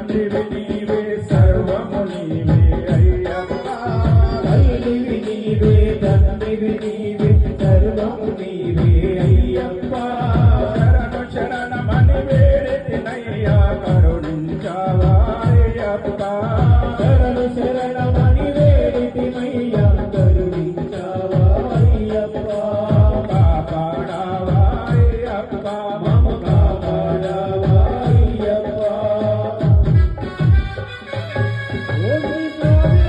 తండ్రివి నీవే సర్వము నీవే అయ్యప్ప తల్లివి నీవే తండ్రివి నీవే సర్వము నీవే అయ్యప్ప శరణు శరణమని వేడినయ్యా కరుణించావా అయ్యప్ప శరణు శరణమని వేడితిమయ్యా కరుణించావా అయ్యప్ప కాపాడావా అయ్యప్ప మమ్ము కాపాడావా అయ్యప్ప ఓం శ్రీ స్వామి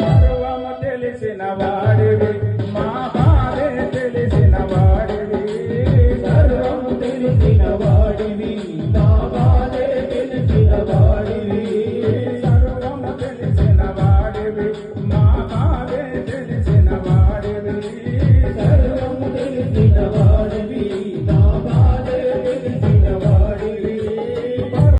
సర్వము తెలిసిన వాడివి మా బాధే తెలిసిన వాడివి సర్వము తెలిసిన వాడివి నా బాధే తెలిసిన వాడివి సర్వము తెలిసిన వాడివి మా బాధే తెలిసిన